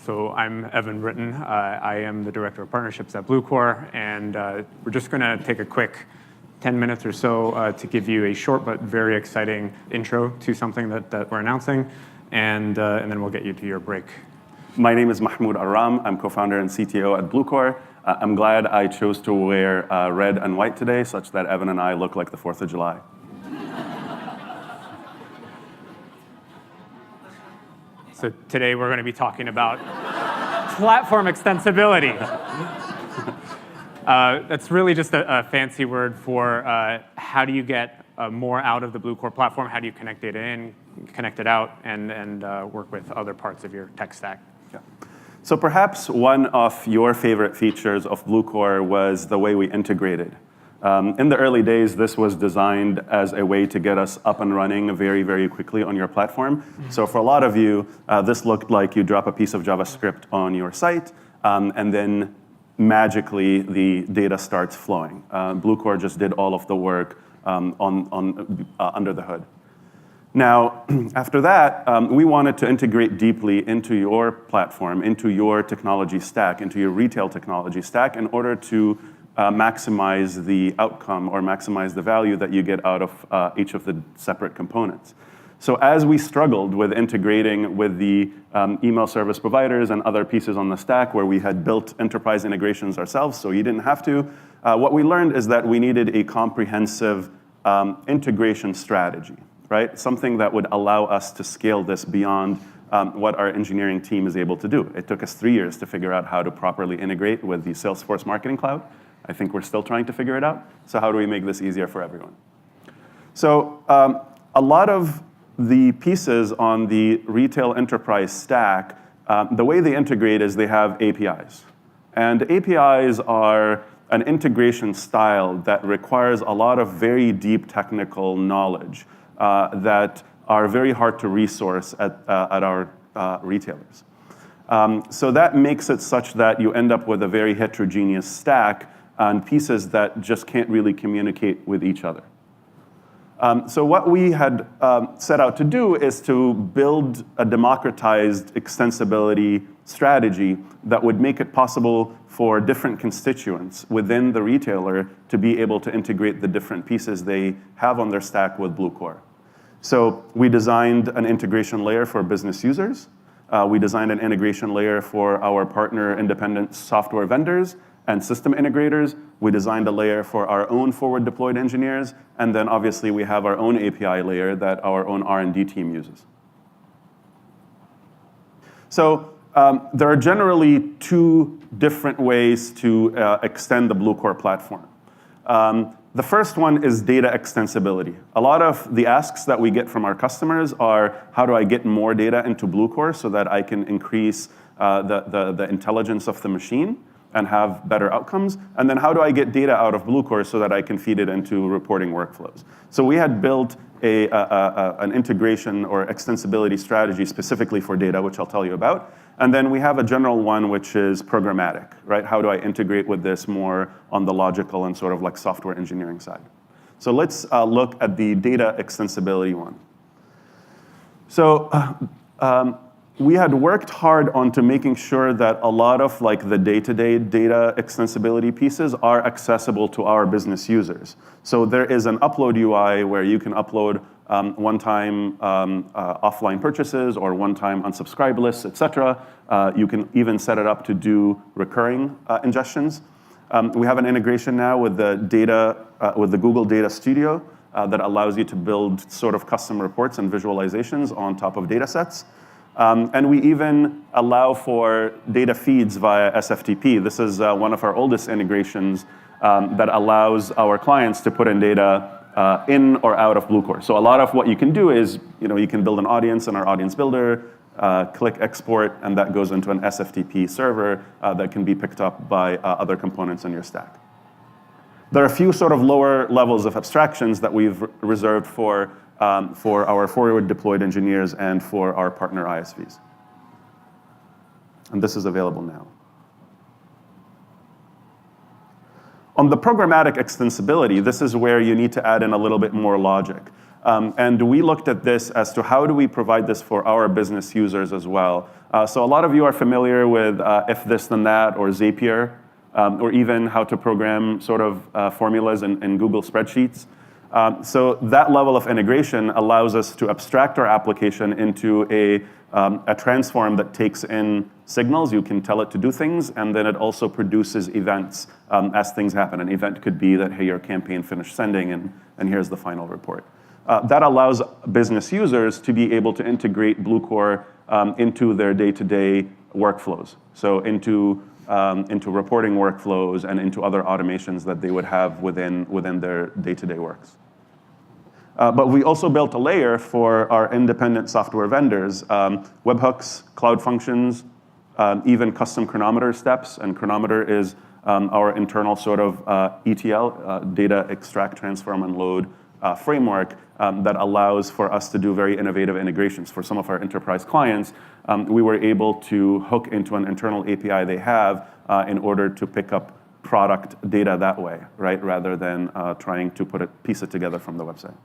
So I'm Evan Britton. I am the Director of Partnerships at Bluecore, and we're just going to take a quick 10 minutes or so to give you a short but very exciting intro to something that we're announcing, and then we'll get you to your break. My name is Mahmoud Arram. I'm co-founder and CTO at Bluecore. I'm glad I chose to wear red and white today, such that Evan and I look like the 4th of July. So today we're going to be talking about platform extensibility. That's really just a fancy word for how do you get more out of the Bluecore platform, how do you connect data in, connect it out, and work with other parts of your tech stack. Yeah. So perhaps one of your favorite features of Bluecore was the way we integrated. In the early days, this was designed as a way to get us up and running very, very quickly on your platform. So for a lot of you, this looked like you drop a piece of JavaScript on your site, and then magically the data starts flowing. Bluecore just did all of the work under the hood. Now, after that, we wanted to integrate deeply into your platform, into your technology stack, into your retail technology stack in order to maximize the outcome or maximize the value that you get out of each of the separate components. So as we struggled with integrating with the email service providers and other pieces on the stack where we had built enterprise integrations ourselves, so you didn't have to, what we learned is that we needed a comprehensive integration strategy, right? Something that would allow us to scale this beyond what our engineering team is able to do. It took us 3 years to figure out how to properly integrate with the Salesforce Marketing Cloud. I think we're still trying to figure it out. So how do we make this easier for everyone? So a lot of the pieces on the retail enterprise stack, the way they integrate is they have APIs. And APIs are an integration style that requires a lot of very deep technical knowledge that are very hard to resource at our retailers. So that makes it such that you end up with a very heterogeneous stack and pieces that just can't really communicate with each other. So what we had set out to do is to build a democratized extensibility strategy that would make it possible for different constituents within the retailer to be able to integrate the different pieces they have on their stack with Bluecore. So we designed an integration layer for business users. We designed an integration layer for our partner independent software vendors and system integrators. We designed a layer for our own forward deployed engineers. And then obviously we have our own API layer that our own R&D team uses. So there are generally two different ways to extend the Bluecore platform. The first one is data extensibility. A lot of the asks that we get from our customers are, how do I get more data into Bluecore so that I can increase the intelligence of the machine and have better outcomes? And then how do I get data out of Bluecore so that I can feed it into reporting workflows? So we had built an integration or extensibility strategy specifically for data, which I'll tell you about. And then we have a general one, which is programmatic, right? How do I integrate with this more on the logical and sort of like software engineering side? So let's look at the data extensibility one. So we had worked hard onto making sure that a lot of like the day-to-day data extensibility pieces are accessible to our business users. So there is an upload UI where you can upload one-time offline purchases or one-time unsubscribe lists, et cetera. You can even set it up to do recurring ingestions. We have an integration now with the Google Data Studio that allows you to build sort of custom reports and visualizations on top of data sets. And we even allow for data feeds via SFTP. This is one of our oldest integrations that allows our clients to put in data in or out of Bluecore. So a lot of what you can do is, you can build an audience in our audience builder, click export, and that goes into an SFTP server that can be picked up by other components in your stack. There are a few sort of lower levels of abstractions that we've reserved for our forward deployed engineers and for our partner ISVs. And this is available now. On the programmatic extensibility, this is where you need to add in a little bit more logic. And we looked at this as to how do we provide this for our business users as well. So a lot of you are familiar with if this then that or Zapier, or even how to program sort of formulas in Google spreadsheets. So that level of integration allows us to abstract our application into a transform that takes in signals. You can tell it to do things, and then it also produces events as things happen. An event could be that, hey, your campaign finished sending, and here's the final report. That allows business users to be able to integrate Bluecore into their day-to-day workflows. So into reporting workflows and into other automations that they would have within their day-to-day works. But we also built a layer for our independent software vendors, webhooks, cloud functions, even custom chronometer steps. And chronometer is our internal sort of ETL, data extract, transform, and load framework that allows for us to do very innovative integrations. For some of our enterprise clients, we were able to hook into an internal API they have in order to pick up product data that way, right, rather than trying to piece it together from the website.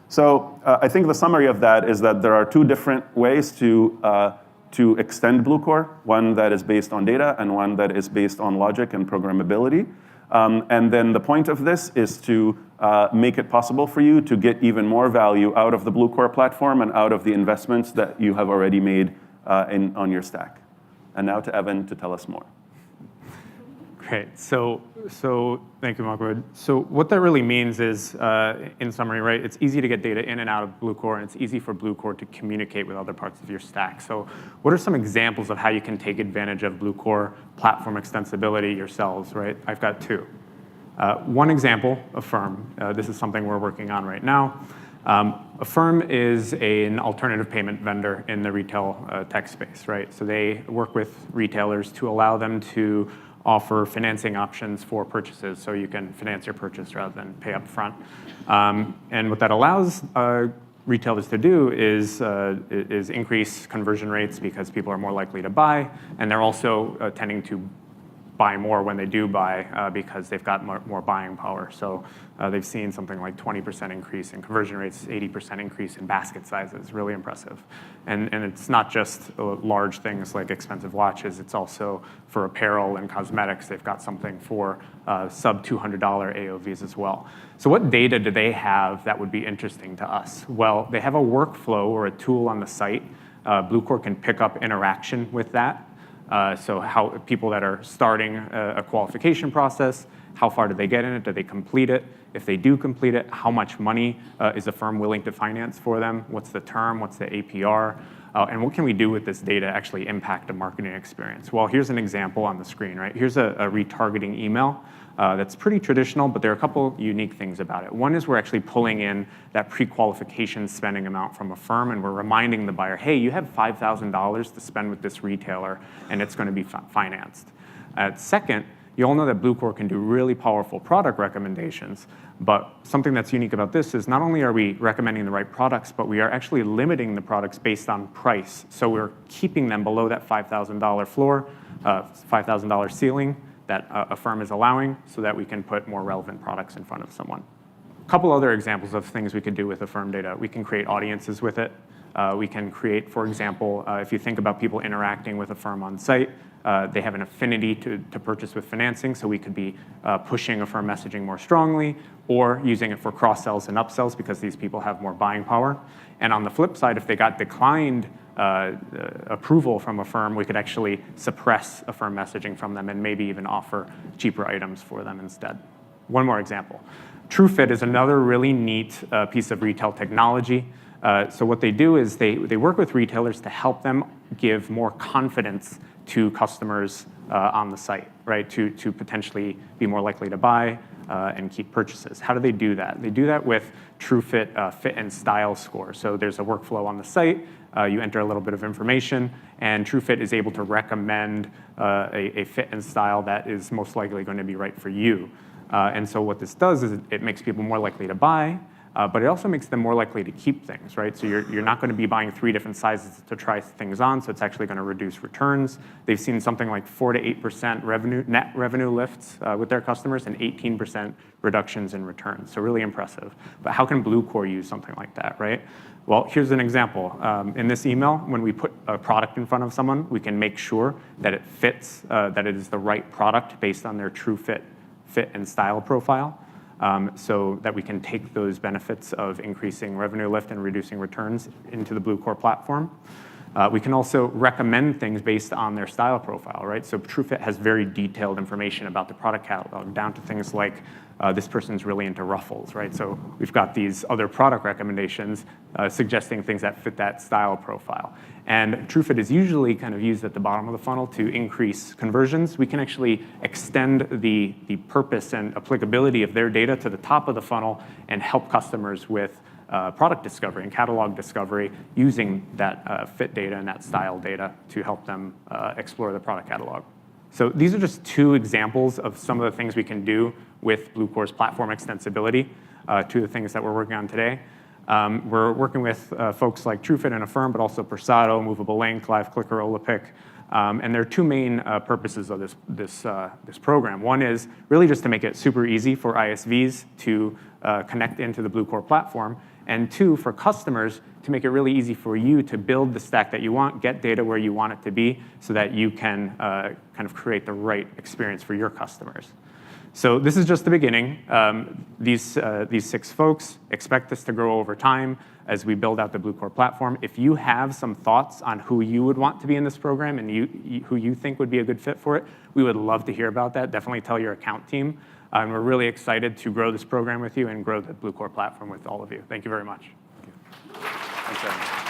So I think the summary of that is that there are two different ways to extend Bluecore, one that is based on data and one that is based on logic and programmability. And then the point of this is to make it possible for you to get even more value out of the Bluecore platform and out of the investments that you have already made on your stack. And now to Evan to tell us more. Great. So thank you, Mahmoud. So what that really means is, in summary, right, it's easy to get data in and out of Bluecore, and it's easy for Bluecore to communicate with other parts of your stack. So what are some examples of how you can take advantage of Bluecore platform extensibility yourselves, right? I've got two. One example, Affirm. This is something we're working on right now. Affirm is an alternative payment vendor in the retail tech space, right? So they work with retailers to allow them to offer financing options for purchases, so you can finance your purchase rather than pay up front. And what that allows retailers to do is increase conversion rates because people are more likely to buy, and they're also tending to buy more when they do buy because they've got more buying power. So they've seen something like 20% increase in conversion rates, 80% increase in basket sizes, really impressive. And it's not just large things like expensive watches, it's also for apparel and cosmetics. They've got something for sub $200 AOVs as well. So what data do they have that would be interesting to us? Well, they have a workflow or a tool on the site. Bluecore can pick up interaction with that. So how people that are starting a qualification process, how far do they get in it? Do they complete it? If they do complete it, how much money is the firm willing to finance for them? What's the term? What's the APR? And what can we do with this data to actually impact a marketing experience? Well, here's an example on the screen, right? Here's a retargeting email that's pretty traditional, but there are a couple unique things about it. One is we're actually pulling in that pre-qualification spending amount from a firm, and we're reminding the buyer, hey, you have $5,000 to spend with this retailer, and it's going to be financed. Second, you all know that Bluecore can do really powerful product recommendations, but something that's unique about this is not only are we recommending the right products, but we are actually limiting the products based on price. So we're keeping them below that $5,000 floor, $5,000 ceiling that a firm is allowing so that we can put more relevant products in front of someone. A couple other examples of things we could do with Affirm data. We can create audiences with it. We can create, for example, if you think about people interacting with a firm on site, they have an affinity to purchase with financing, so we could be pushing Affirm messaging more strongly or using it for cross-sells and upsells because these people have more buying power. And on the flip side, if they got declined approval from a firm, we could actually suppress Affirm messaging from them and maybe even offer cheaper items for them instead. One more example. TrueFit is another really neat piece of retail technology. So what they do is they work with retailers to help them give more confidence to customers on the site, right? To potentially be more likely to buy and keep purchases. How do they do that? They do that with TrueFit fit and style score. So there's a workflow on the site. You enter a little bit of information, and TrueFit is able to recommend a fit and style that is most likely going to be right for you. And so what this does is it makes people more likely to buy. but it also makes them more likely to keep things, right? So you're not going to be buying 3 different sizes to try things on, so it's actually going to reduce returns. They've seen something like 4 to 8% net revenue lifts with their customers and 18% reductions in returns, so really impressive. But how can Bluecore use something like that, right? Well, here's an example. In this email, when we put a product in front of someone, we can make sure that it fits, that it is the right product based on their true fit and style profile. So that we can take those benefits of increasing revenue lift and reducing returns into the Bluecore platform. We can also recommend things based on their style profile, right? So TrueFit has very detailed information about the product catalog, down to things like this person's really into ruffles, right? So we've got these other product recommendations suggesting things that fit that style profile. And TrueFit is usually kind of used at the bottom of the funnel to increase conversions. We can actually extend the purpose and applicability of their data to the top of the funnel and help customers with product discovery and catalog discovery using that fit data and that style data to help them explore the product catalog. So these are just 2 examples of some of the things we can do with Bluecore's platform extensibility, 2 of the things that we're working on today. We're working with folks like TrueFit and Affirm, but also Persado, Movable Link, Live Clicker, Olapic. And there are 2 main purposes of this program. One is really just to make it super easy for ISVs to connect into the Bluecore platform. And 2, for customers to make it really easy for you to build the stack that you want, get data where you want it to be, so that you can kind of create the right experience for your customers. So this is just the beginning. These 6 folks, expect this to grow over time as we build out the Bluecore platform. If you have some thoughts on who you would want to be in this program and who you think would be a good fit for it, we would love to hear about that. Definitely tell your account team. And we're really excited to grow this program with you and grow the Bluecore platform with all of you. Thank you very much. Thank you. Thanks, Arram.